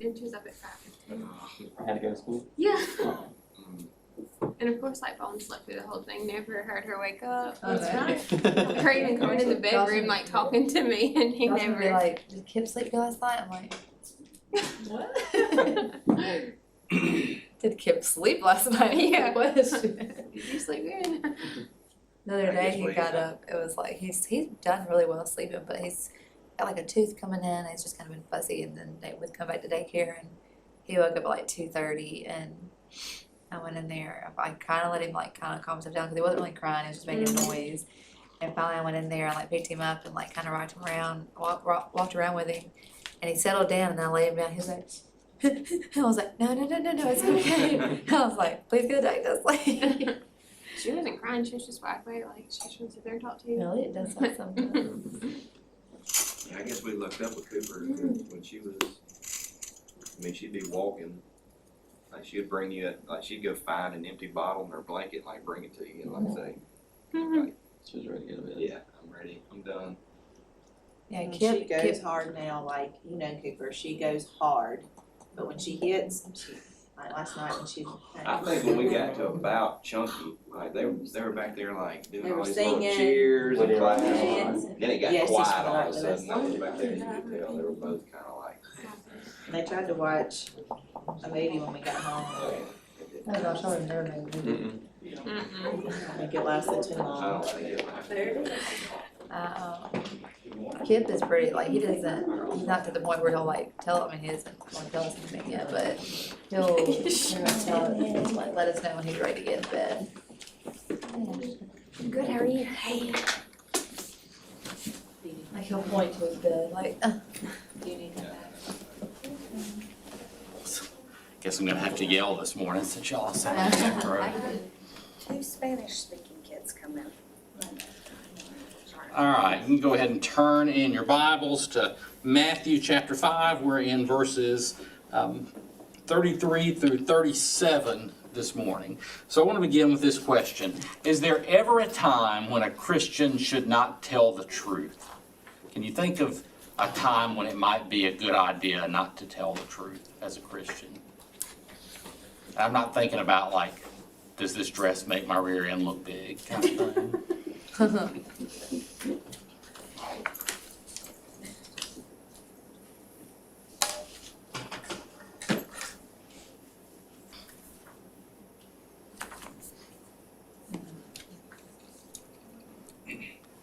and she was up at 5:15. I had to go to school. Yeah. And of course, like, Bone slept through the whole thing. Never heard her wake up. Oh, That's right. Her even coming in the bedroom, like, talking to me, and he I was gonna be never. like, did Kip sleep good last night? I'm like, What? did Kip sleep last night? Yeah. Question. Did you sleep good? The other I guess day he we- got up, it was like, he's done really well sleeping, but he's got like a tooth coming in, and he's just kind of been fuzzy, and then they would come back to daycare, and he woke up at like 2:30, and I went in there, I kinda let him like kinda calm himself down, cause he wasn't really crying, he was just making a noise. And finally I went in there and like picked him up and like kinda rocked him around, walked around with him, and he settled down, and I laid him down, he was like, I was like, no, it's okay. I was like, please go back to sleep. She wasn't crying. She was just wide awake. Like, she just wanted to sit there and talk to you. Really, it does that sometimes. Yeah, I guess we looked up with Cooper when she was, I mean, she'd be walking, like she'd bring you, like she'd go find an empty bottle in her blanket, like bring it to you and like say, She was ready to go to bed. yeah, I'm ready, I'm done. Yeah, And Kip, she goes Kip, hard now, like, you know, Cooper, she goes hard, but when she hits, like last night when she. I think when we got to about Chunky, like they were back there like doing They all were these little singing. cheers and Were they like clapping. that? Then it got Yes, quiet it's all of a right, sudden, I that's- was back there and you could tell they were both kinda like, They tried to watch a movie when we got home, oh gosh, I would never make a movie. mm-mm, I think it lasted too I long. don't think it lasted. Kip is pretty, like, he's not to the point where he'll like tell, I mean, he doesn't want to tell us anything yet, but he'll tell, like, let us know when he's ready to get in bed. Good, how are you? Hey. Like, he'll point to his bed, like, Do you need that? Guess I'm gonna have to yell this morning since y'all sat in the back row. Two Spanish-speaking kids come in. All right, you can go ahead and turn in your Bibles to Matthew chapter 5. We're in verses 33 through 37 this morning. So I want to begin with this question. Is there ever a time when a Christian should not tell the truth? Can you think of a time when it might be a good idea not to tell the truth as a Christian? I'm not thinking about like, does this dress make my rear end look big kind of thing.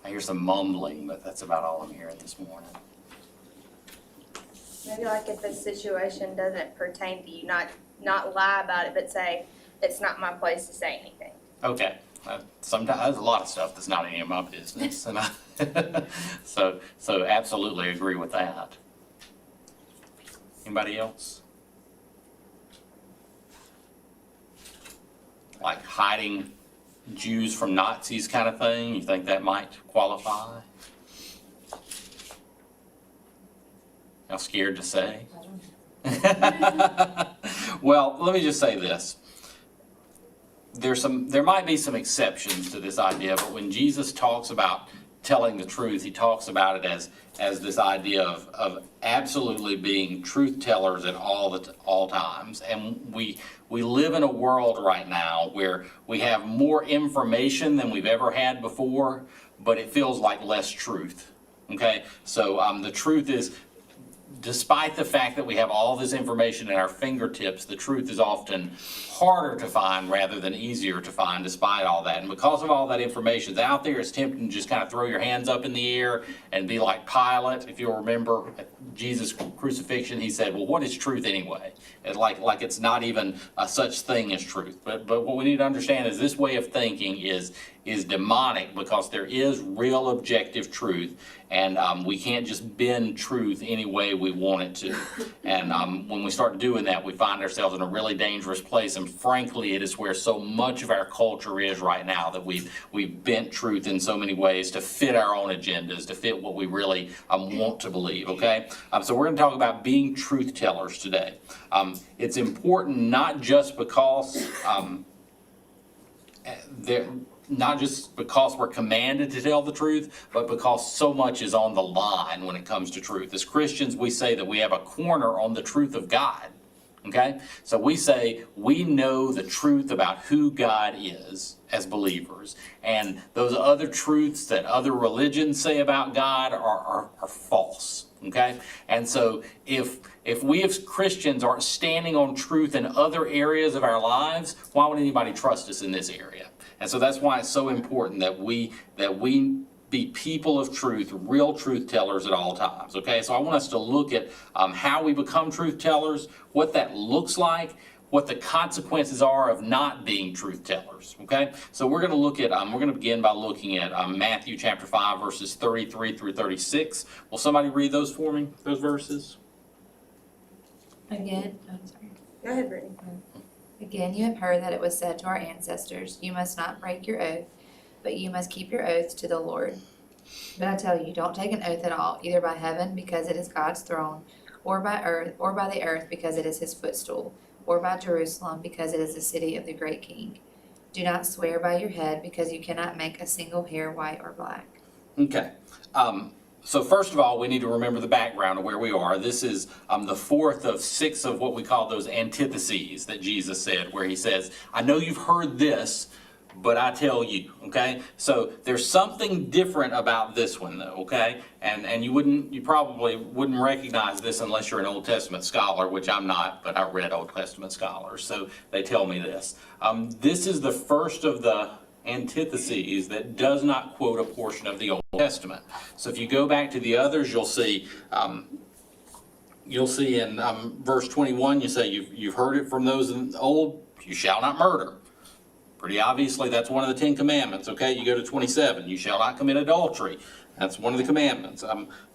I hear some mumbling, but that's about all I'm hearing this morning. Maybe like if the situation doesn't pertain to you, not lie about it, but say, it's not my place to say anything. Okay, sometimes there's a lot of stuff that's not any of my business, and so absolutely agree with that. Anybody else? Like hiding Jews from Nazis kind of thing, you think that might qualify? Y'all scared to say? Well, let me just say this. There might be some exceptions to this idea, but when Jesus talks about telling the truth, he talks about it as this idea of absolutely being truth tellers at all times. And we live in a world right now where we have more information than we've ever had before, but it feels like less truth. Okay, so the truth is, despite the fact that we have all this information at our fingertips, the truth is often harder to find rather than easier to find despite all that. And because of all that information that's out there, it's tempting to just kind of throw your hands up in the air and be like Pilate. If you'll remember at Jesus' crucifixion, he said, well, what is truth anyway? It's like it's not even a such thing as truth. But what we need to understand is this way of thinking is demonic, because there is real objective truth, and we can't just bend truth any way we want it to. And when we start doing that, we find ourselves in a really dangerous place, and frankly, it is where so much of our culture is right now, that we've bent truth in so many ways to fit our own agendas, to fit what we really want to believe, okay? So we're going to talk about being truth tellers today. It's important not just because not just because we're commanded to tell the truth, but because so much is on the line when it comes to truth. As Christians, we say that we have a corner on the truth of God. Okay? So we say we know the truth about who God is as believers. And those other truths that other religions say about God are false. Okay? And so if we as Christians aren't standing on truth in other areas of our lives, why would anybody trust us in this area? And so that's why it's so important that we be people of truth, real truth tellers at all times, okay? So I want us to look at how we become truth tellers, what that looks like, what the consequences are of not being truth tellers, okay? So we're going to look at, we're going to begin by looking at Matthew chapter 5, verses 33 through 36. Will somebody read those for me, those verses? Again, I'm sorry. Go ahead, Brittany. Again, you have heard that it was said to our ancestors, you must not break your oath, but you must keep your oaths to the Lord. But I tell you, don't take an oath at all, either by heaven, because it is God's throne, or by the earth, because it is his footstool, or by Jerusalem, because it is the city of the great King. Do not swear by your head, because you cannot make a single hair white or black. Okay. So first of all, we need to remember the background of where we are. This is the fourth of 6 of what we call those antitheses that Jesus said, where he says, I know you've heard this, but I tell you, okay? So there's something different about this one though, okay? And you probably wouldn't recognize this unless you're an Old Testament scholar, which I'm not, but I read Old Testament scholars, so they tell me this. This is the first of the antitheses that does not quote a portion of the Old Testament. So if you go back to the others, you'll see in verse 21, you say you've heard it from those in the old, you shall not murder. Pretty obviously, that's one of the 10 commandments, okay? You go to 27, you shall not commit adultery. That's one of the commandments.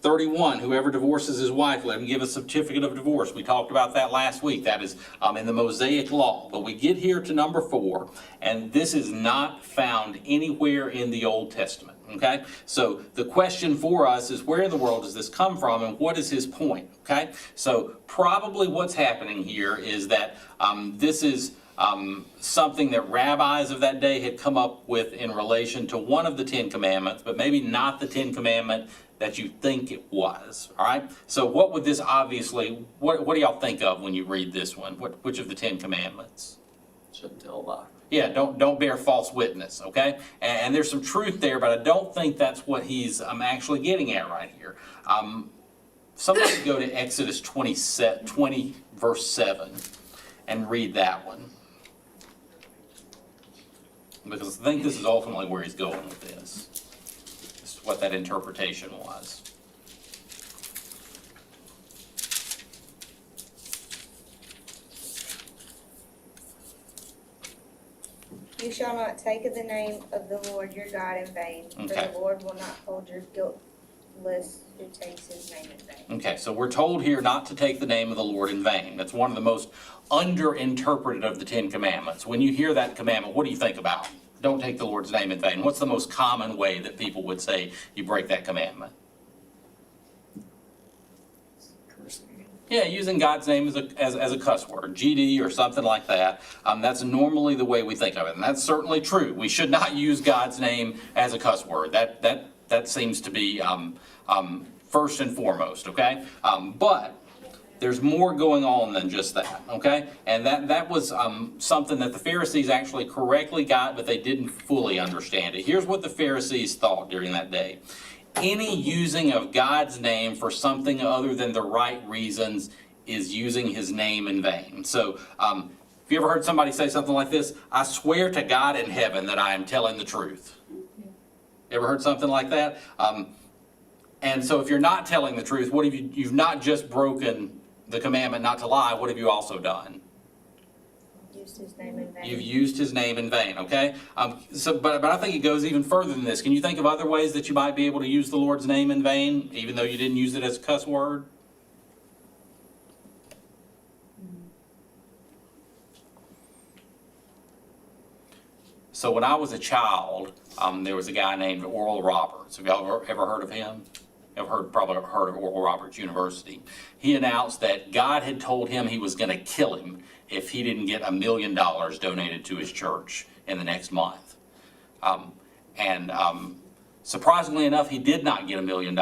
31, whoever divorces his wife, let him give a certificate of divorce. We talked about that last week. That is in the Mosaic Law. But we get here to number 4, and this is not found anywhere in the Old Testament, okay? So the question for us is, where in the world does this come from, and what is his point, okay? So probably what's happening here is that this is something that rabbis of that day had come up with in relation to one of the 10 commandments, but maybe not the 10 commandment that you think it was, all right? So what would this obviously, what do y'all think of when you read this one? Which of the 10 commandments? Shouldn't tell a lie. Yeah, don't bear false witness, okay? And there's some truth there, but I don't think that's what he's actually getting at right here. Somebody go to Exodus 20 verse 7 and read that one. Because I think this is ultimately where he's going with this. This is what that interpretation was. You shall not take the name of the Lord your God in vain, for Okay. the Lord will not hold your guiltless who takes his name in vain. Okay, so we're told here not to take the name of the Lord in vain. That's one of the most underinterpreted of the 10 commandments. When you hear that commandment, what do you think about? Don't take the Lord's name in vain. What's the most common way that people would say you break that commandment? Yeah, using God's name as a cuss word, GD or something like that. That's normally the way we think of it, and that's certainly true. We should not use God's name as a cuss word. That seems to be first and foremost, okay? But there's more going on than just that, okay? And that was something that the Pharisees actually correctly got, but they didn't fully understand it. Here's what the Pharisees thought during that day. Any using of God's name for something other than the right reasons is using his name in vain. So, have you ever heard somebody say something like this? I swear to God in heaven that I am telling the truth. Ever heard something like that? And so if you're not telling the truth, what have you've not just broken the commandment not to lie, what have you also done? Used his name in vain. You've used his name in vain, okay? But I think it goes even further than this. Can you think of other ways that you might be able to use the Lord's name in vain, even though you didn't use it as a cuss word? So when I was a child, there was a guy named Oral Roberts. Have y'all ever heard of him? Probably heard of Oral Roberts University. He announced that God had told him he was going to kill him if he didn't get $1 million donated to his church in the next month. Surprisingly enough, he did not get $1 million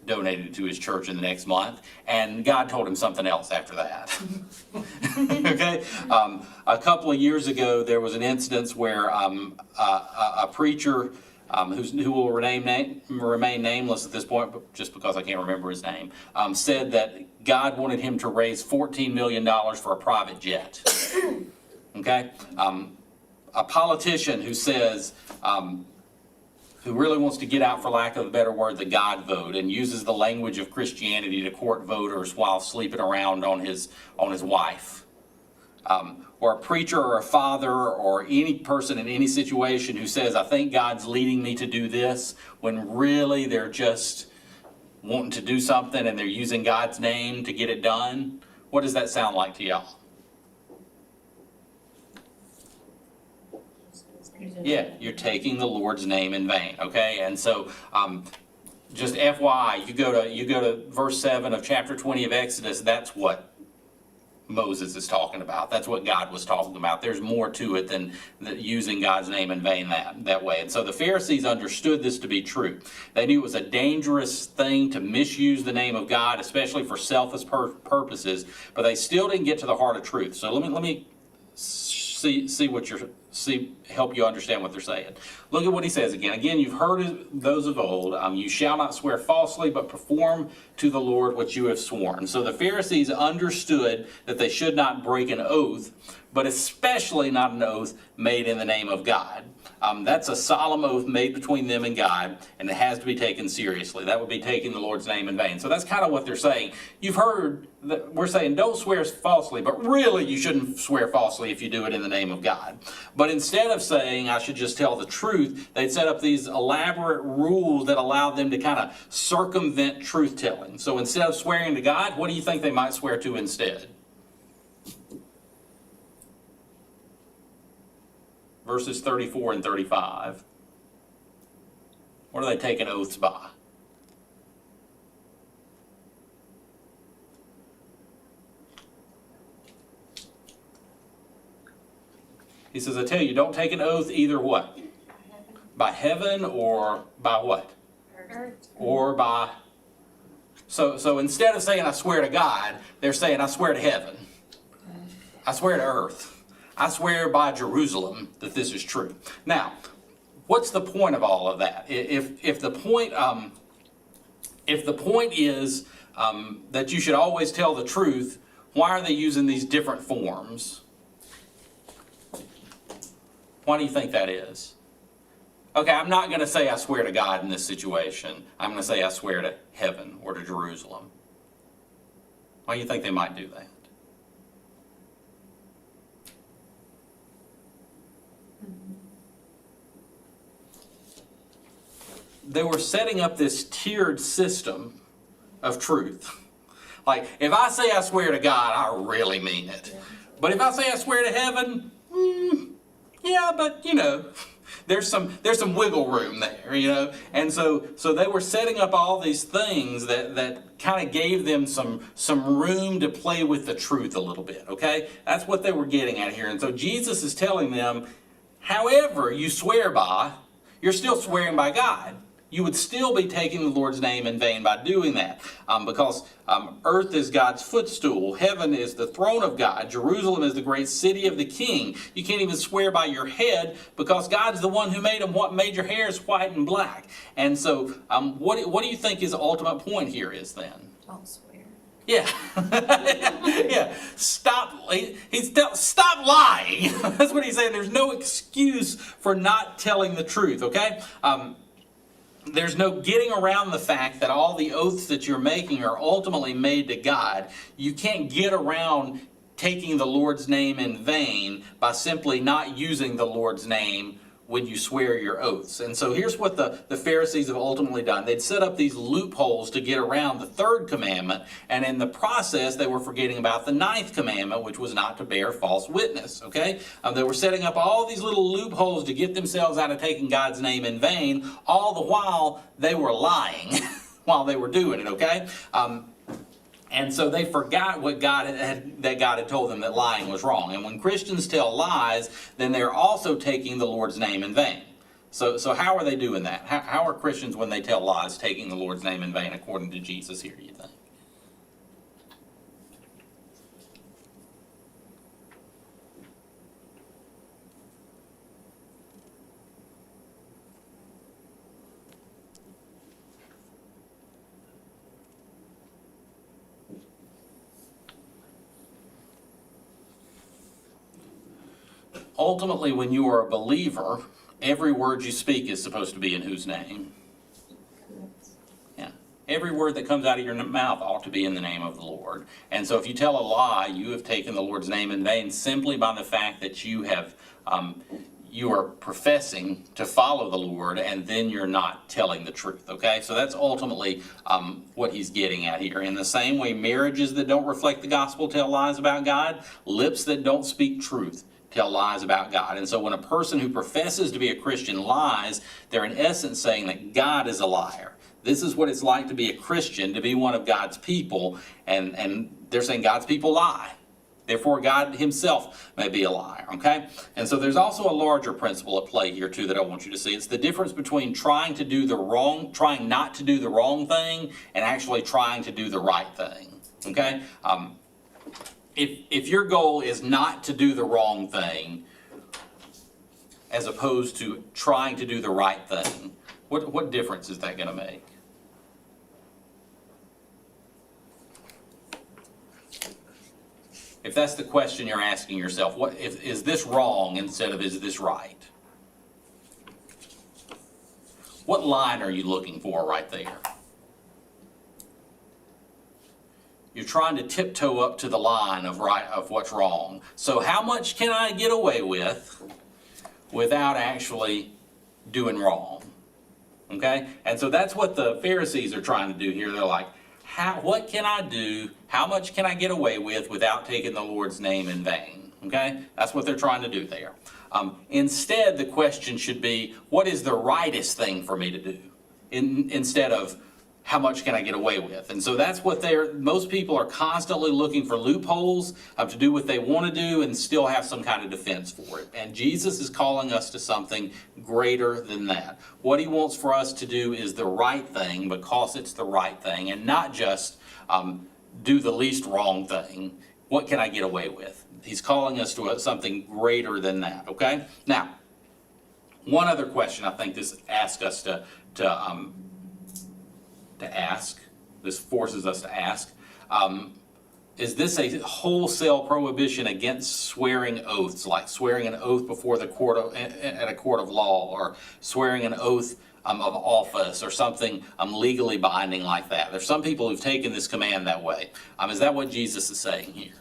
donated to his church in the next month, and God told him something else after that. Okay? A couple of years ago, there was an instance where a preacher who will remain nameless at this point, but just because I can't remember his name, said that God wanted him to raise $14 million for a private jet. Okay? A politician who says, who really wants to get out, for lack of a better word, the God vote, and uses the language of Christianity to court voters while sleeping around on his wife. Or a preacher or a father or any person in any situation who says, I think God's leading me to do this, when really they're just wanting to do something and they're using God's name to get it done. What does that sound like to y'all? Yeah, you're taking the Lord's name in vain, okay? And so, just FYI, you go to verse 7 of chapter 20 of Exodus, that's what Moses is talking about. That's what God was talking about. There's more to it than using God's name in vain that way. And so the Pharisees understood this to be true. They knew it was a dangerous thing to misuse the name of God, especially for selfish purposes, but they still didn't get to the heart of truth. So let me help you understand what they're saying. Look at what he says again. Again, you've heard those of old, you shall not swear falsely, but perform to the Lord what you have sworn. So the Pharisees understood that they should not break an oath, but especially not an oath made in the name of God. That's a solemn oath made between them and God, and it has to be taken seriously. That would be taking the Lord's name in vain. So that's kind of what they're saying. You've heard that we're saying don't swear falsely, but really you shouldn't swear falsely if you do it in the name of God. But instead of saying I should just tell the truth, they'd set up these elaborate rules that allowed them to kind of circumvent truth-telling. So instead of swearing to God, what do you think they might swear to instead? Verses 34 and 35. What are they taking oaths by? He says, I tell you, don't take an oath either what? By heaven or by what? Earth. Or by... So instead of saying I swear to God, they're saying I swear to heaven. I swear to earth. I swear by Jerusalem that this is true. Now, what's the point of all of that? If the point is that you should always tell the truth, why are they using these different forms? Why do you think that is? Okay, I'm not going to say I swear to God in this situation. I'm going to say I swear to heaven or to Jerusalem. Why do you think they might do that? They were setting up this tiered system of truth. Like, if I say I swear to God, I really mean it. But if I say I swear to heaven, yeah, but there's some wiggle room there, And so they were setting up all these things that kind of gave them some room to play with the truth a little bit, okay? That's what they were getting at here. And so Jesus is telling them, however you swear by, you're still swearing by God. You would still be taking the Lord's name in vain by doing that, because earth is God's footstool, heaven is the throne of God, Jerusalem is the great city of the King. You can't even swear by your head because God's the one who made them. What made your hairs white and black? And so, what do you think his ultimate point here is then? Don't swear. Yeah, yeah. Stop lying. That's what he's saying. There's no excuse for not telling the truth. Okay. There's no getting around the fact that all the oaths that you're making are ultimately made to God. You can't get around taking the Lord's name in vain by simply not using the Lord's name when you swear your oaths. And so here's what the Pharisees have ultimately done. They'd set up these loopholes to get around the third commandment, and in the process they were forgetting about the ninth commandment, which was not to bear false witness, okay? They were setting up all these little loopholes to get themselves out of taking God's name in vain, all the while they were lying while they were doing it, okay? And so they forgot what that God had told them, that lying was wrong. And when Christians tell lies, then they're also taking the Lord's name in vain. So how are they doing that? How are Christians, when they tell lies, taking the Lord's name in vain, according to Jesus here, you think? Ultimately, when you are a believer, every word you speak is supposed to be in whose name? Yeah. Every word that comes out of your mouth ought to be in the name of the Lord. And so if you tell a lie, you have taken the Lord's name in vain simply by the fact that you are professing to follow the Lord, and then you're not telling the truth, okay? So that's ultimately what he's getting at here. In the same way, marriages that don't reflect the gospel tell lies about God. Lips that don't speak truth tell lies about God. And so when a person who professes to be a Christian lies, they're in essence saying that God is a liar. This is what it's like to be a Christian, to be one of God's people, and they're saying God's people lie. Therefore, God himself may be a liar, okay? And so there's also a larger principle at play here, too, that I want you to see. It's the difference between trying not to do the wrong thing and actually trying to do the right thing, okay? If your goal is not to do the wrong thing, as opposed to trying to do the right thing, what difference is that going to make? If that's the question you're asking yourself, is this wrong instead of is this right? What line are you looking for right there? You're trying to tiptoe up to the line of what's wrong. So how much can I get away with without actually doing wrong? Okay? And so that's what the Pharisees are trying to do here. They're like, what can I do? How much can I get away with without taking the Lord's name in vain? Okay? That's what they're trying to do there. Instead, the question should be, what is the rightest thing for me to do? Instead of, how much can I get away with? And so that's what most people are constantly looking for loopholes to do what they want to do and still have some kind of defense for it. And Jesus is calling us to something greater than that. What he wants for us to do is the right thing because it's the right thing, and not just do the least wrong thing. What can I get away with? He's calling us to something greater than that, okay? Now, one other question I think this asks us to ask, this forces us to ask, is this a wholesale prohibition against swearing oaths, like swearing an oath before the court at a court of law, or swearing an oath of office, or something legally binding like that? There's some people who've taken this command that way. Is that what Jesus is saying here?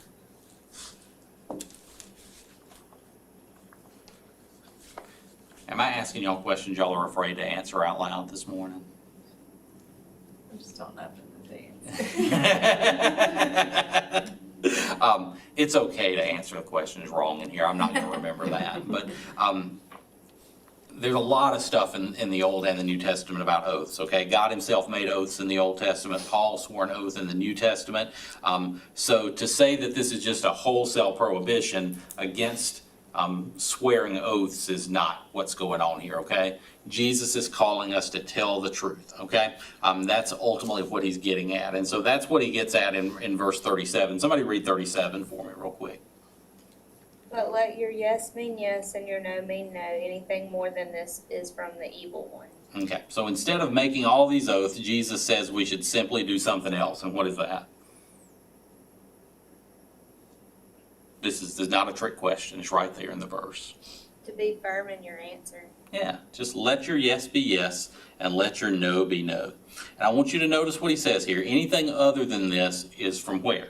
Am I asking y'all questions y'all are afraid to answer out loud this morning? I just don't know the answer. It's okay to answer the questions wrong in here. I'm not going to remember that. But there's a lot of stuff in the Old and the New Testament about oaths, okay? God himself made oaths in the Old Testament. Paul swore an oath in the New Testament. So to say that this is just a wholesale prohibition against swearing oaths is not what's going on here, okay? Jesus is calling us to tell the truth, okay? That's ultimately what he's getting at. And so that's what he gets at in verse 37. Somebody read 37 for me real quick. But let your yes mean yes and your no mean no. Anything more than this is from the evil one. Okay, so instead of making all these oaths, Jesus says we should simply do something else. And what is that? This is not a trick question. It's right there in the verse. To be firm in your answer. Yeah, just let your yes be yes and let your no be no. And I want you to notice what he says here. Anything other than this is from where?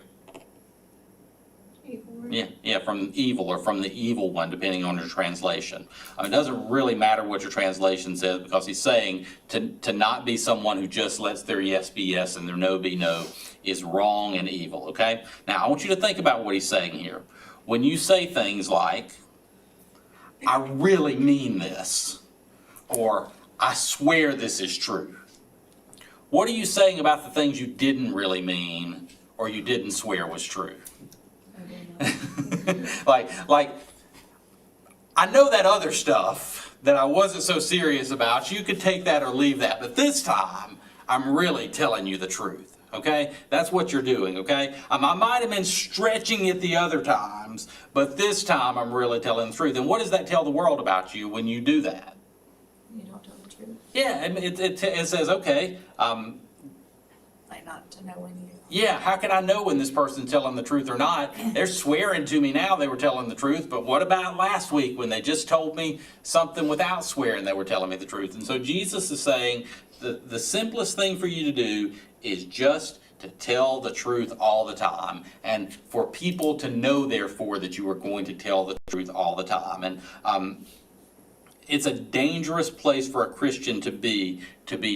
Yeah, from evil or from the evil one, depending on your translation. It doesn't really matter what your translation says, because he's saying to not be someone who just lets their yes be yes and their no be no is wrong and evil, okay? Now, I want you to think about what he's saying here. When you say things like, I really mean this, or I swear this is true, what are you saying about the things you didn't really mean or you didn't swear was true. like I know that other stuff that I wasn't so serious about, you could take that or leave that, but this time I'm really telling you the truth. Okay, that's what you're doing. Okay, I might have been stretching it the other times, but this time I'm really telling the truth. And what does that tell the world about you when you do that? You don't tell the truth. Yeah, it says, okay, Like not to know when you. yeah, how can I know when this person's telling the truth or not? They're swearing to me now they were telling the truth, but what about last week when they just told me something without swearing they were telling me the truth? And so Jesus is saying the simplest thing for you to do is just to tell the truth all the time, and for people to know, therefore, that you are going to tell the truth all the time. And it's a dangerous place for a Christian to be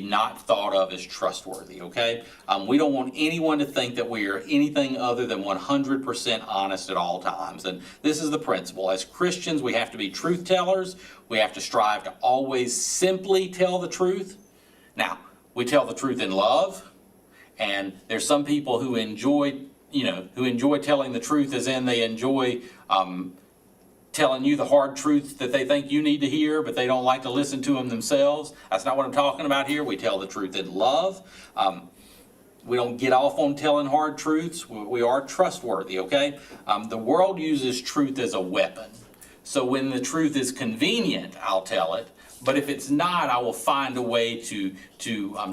not thought of as trustworthy, okay? We don't want anyone to think that we are anything other than 100% honest at all times. And this is the principle. As Christians, we have to be truth tellers. We have to strive to always simply tell the truth. Now, we tell the truth in love, and there's some people who enjoy telling the truth, as in they enjoy telling you the hard truth that they think you need to hear, but they don't like to listen to them themselves. That's not what I'm talking about here. We tell the truth in love. We don't get off on telling hard truths. We are trustworthy, okay? The world uses truth as a weapon. So when the truth is convenient, I'll tell it. But if it's not, I will find a way to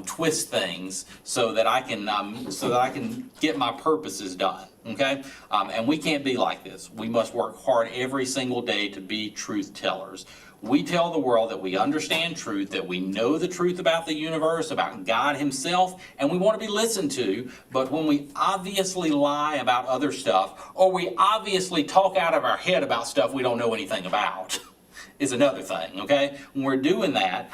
twist things so that I can get my purposes done. Okay, and we can't be like this. We must work hard every single day to be truth tellers. We tell the world that we understand truth, that we know the truth about the universe, about God Himself, and we want to be listened to. But when we obviously lie about other stuff, or we obviously talk out of our head about stuff we don't know anything about, is another thing. Okay, when we're doing that,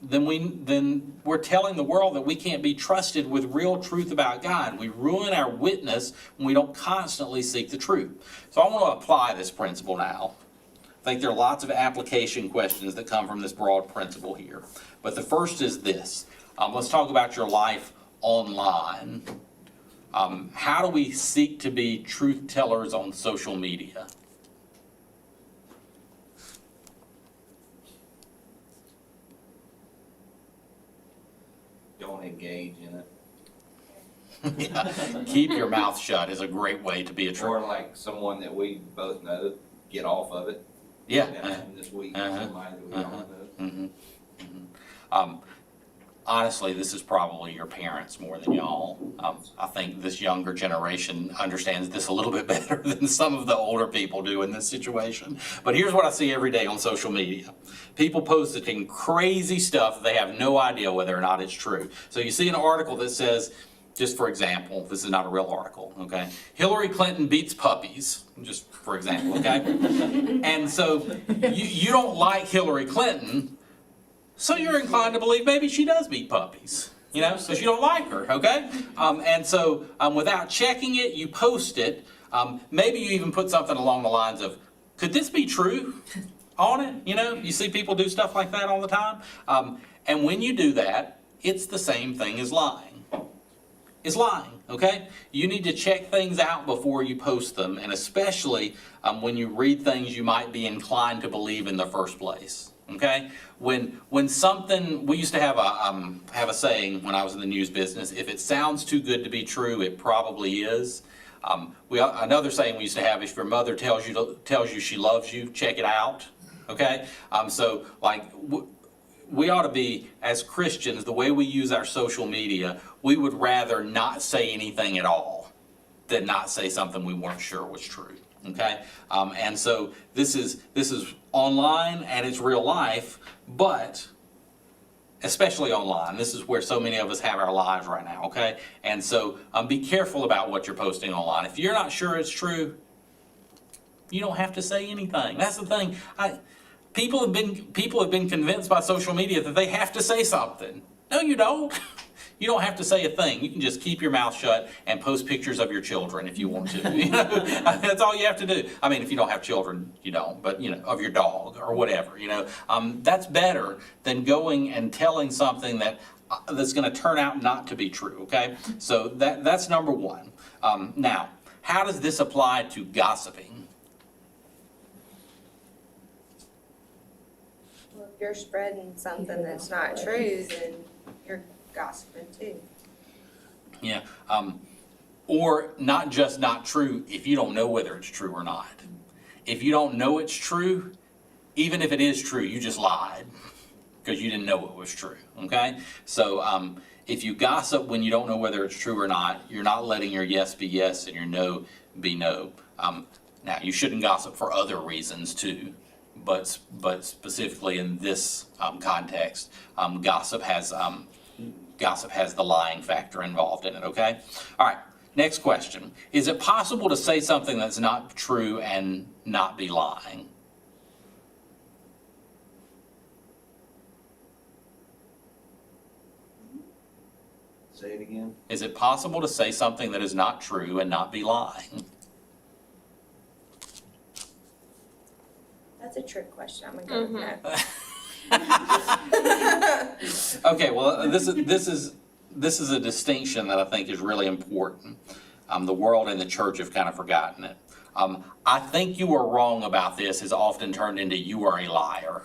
then we're telling the world that we can't be trusted with real truth about God. We ruin our witness when we don't constantly seek the truth. So I want to apply this principle now. I think there are lots of application questions that come from this broad principle here. But the first is this. Let's talk about your life online. How do we seek to be truth tellers on social media? Don't engage in it. Yeah. Keep your mouth shut is a great way to be a Or truth. like someone that we both know, get off of it. Yeah. That happened this week, somebody that we all know. Mhm. Mhm. Honestly, this is probably your parents more than y'all. I think this younger generation understands this a little bit better than some of the older people do in this situation. But here's what I see every day on social media. People posting crazy stuff, they have no idea whether or not it's true. So you see an article that says, just for example, this is not a real article, okay? Hillary Clinton beats puppies, just for example, okay? And so you don't like Hillary Clinton, so you're inclined to believe maybe she does beat puppies, because you don't like her, okay? And so without checking it, you post it. Maybe you even put something along the lines of, could this be true on it? You see people do stuff like that all the time. And when you do that, it's the same thing as lying. Is lying, okay? You need to check things out before you post them, and especially when you read things you might be inclined to believe in the first place. Okay, when something, we used to have a saying when I was in the news business: if it sounds too good to be true, it probably is. Another saying we used to have: if your mother tells you she loves you, check it out. Okay, so like we ought to be, as Christians, the way we use our social media, we would rather not say anything at all than not say something we weren't sure was true. Okay, and so this is online and it's real life, but especially online, this is where so many of us have our lives right now. Okay, and so be careful about what you're posting online. If you're not sure it's true, you don't have to say anything. That's the thing. People have been convinced by social media that they have to say something. No, you don't. You don't have to say a thing. You can just keep your mouth shut and post pictures of your children if you want to. That's all you have to do. I mean, if you don't have children, you don't, but of your dog or whatever. That's better than going and telling something that's going to turn out not to be true. Okay, so that's number one. Now, how does this apply to gossiping? Well, if you're spreading something that's not true, then you're gossiping too. Yeah, or not just not true if you don't know whether it's true or not. If you don't know it's true, even if it is true, you just lied because you didn't know it was true, okay? So if you gossip when you don't know whether it's true or not, you're not letting your yes be yes and your no be no. Now, you shouldn't gossip for other reasons too, but specifically in this context, gossip has the lying factor involved in it, okay? All right, next question. Is it possible to say something that's not true and not be lying? Say it again. Is it possible to say something that is not true and not be lying? That's a trick question. I'm gonna go with no. Okay, well, this is a distinction that I think is really important. The world and the church have kind of forgotten it. I think you are wrong about this is often turned into you are a liar.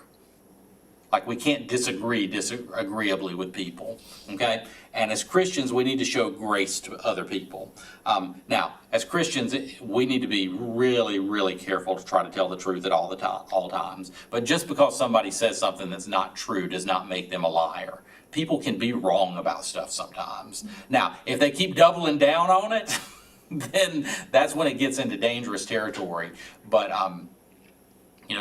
Like we can't disagree disagreeably with people, okay? And as Christians, we need to show grace to other people. Now, as Christians, we need to be really, really careful to try to tell the truth at all times. But just because somebody says something that's not true does not make them a liar. People can be wrong about stuff sometimes. Now, if they keep doubling down on it, then that's when it gets into dangerous territory. But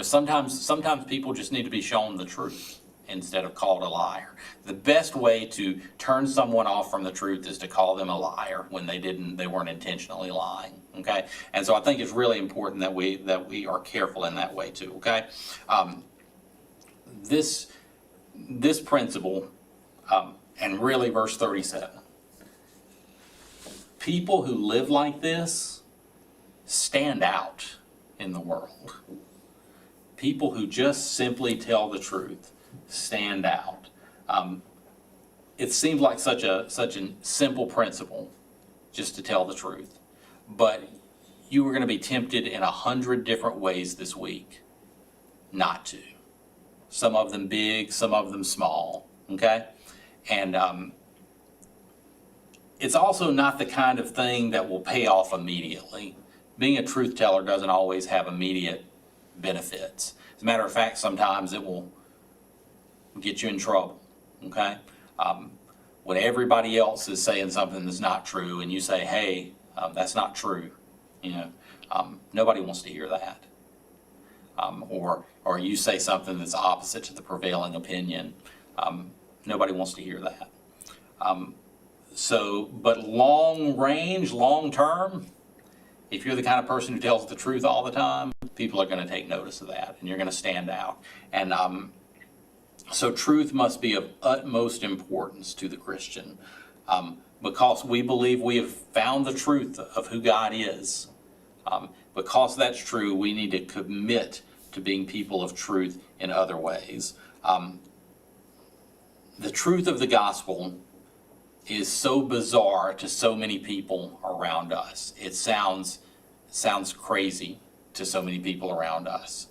sometimes people just need to be shown the truth instead of called a liar. The best way to turn someone off from the truth is to call them a liar when they weren't intentionally lying. Okay, and so I think it's really important that we are careful in that way too. Okay, this principle, and really verse 37. People who live like this stand out in the world. People who just simply tell the truth stand out. It seems like such a simple principle, just to tell the truth. But you are going to be tempted in 100 different ways this week not to. Some of them big, some of them small. Okay? And it's also not the kind of thing that will pay off immediately. Being a truth teller doesn't always have immediate benefits. As a matter of fact, sometimes it will get you in trouble, okay? When everybody else is saying something that's not true and you say, hey, that's not true, nobody wants to hear that. Or you say something that's opposite to the prevailing opinion, nobody wants to hear that. But long range, long term, if you're the kind of person who tells the truth all the time, people are going to take notice of that, and you're going to stand out. And so truth must be of utmost importance to the Christian, because we believe we have found the truth of who God is. Because that's true, we need to commit to being people of truth in other ways. The truth of the gospel is so bizarre to so many people around us. It sounds crazy to so many people around us.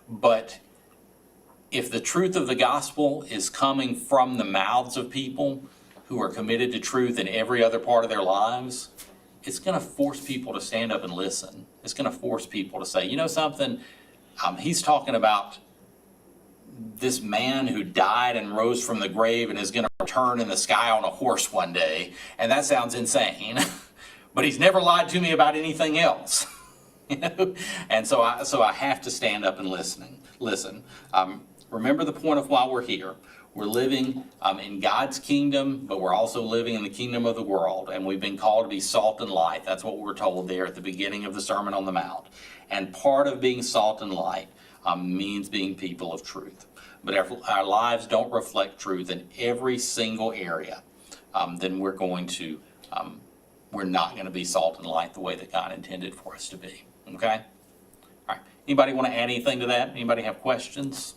But if the truth of the gospel is coming from the mouths of people who are committed to truth in every other part of their lives, it's going to force people to stand up and listen. It's going to force people to say, you know something, he's talking about this man who died and rose from the grave and is going to return in the sky on a horse one day, and that sounds insane. But he's never lied to me about anything else. And so I have to stand up and listen. Remember the point of why we're here. We're living in God's kingdom, but we're also living in the kingdom of the world, and we've been called to be salt and light. That's what we're told there at the beginning of the Sermon on the Mount. And part of being salt and light means being people of truth. But if our lives don't reflect truth in every single area, then we're not going to be salt and light the way that God intended for us to be. Okay? All right. Anybody want to add anything to that? Anybody have questions?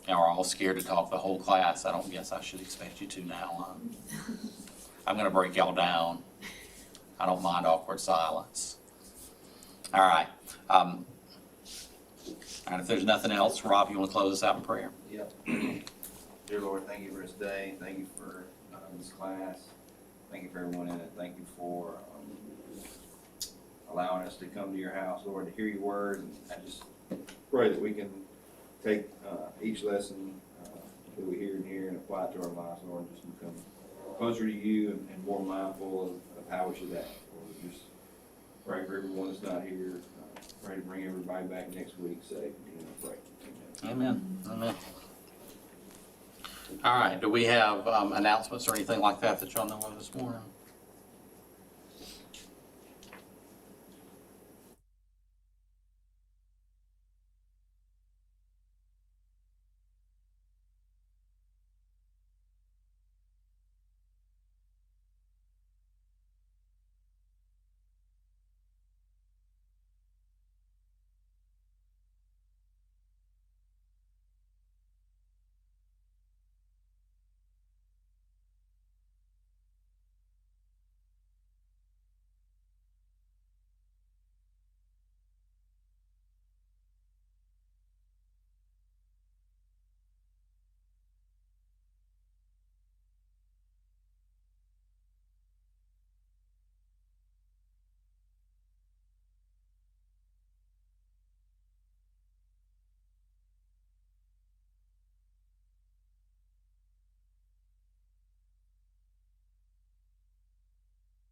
Y'all are all scared to talk the whole class. I don't guess I should expect you to now. I'm gonna break y'all down. I don't mind awkward silence. All right. And if there's nothing else, Rob, you wanna close us out in prayer? Yep. Dear Lord, thank you for this day. Thank you for this class. Thank you for everyone in it. Thank you for allowing us to come to your house, Lord, to hear your word. And I just pray that we can take each lesson that we hear in here and apply it to our lives, Lord, and just become closer to you and more mindful of how we should act. Lord, just pray for everyone that's not here. Pray to bring everybody back next week safe. Pray. Amen. Amen. All right, do we have announcements or anything like that that y'all know of this morning?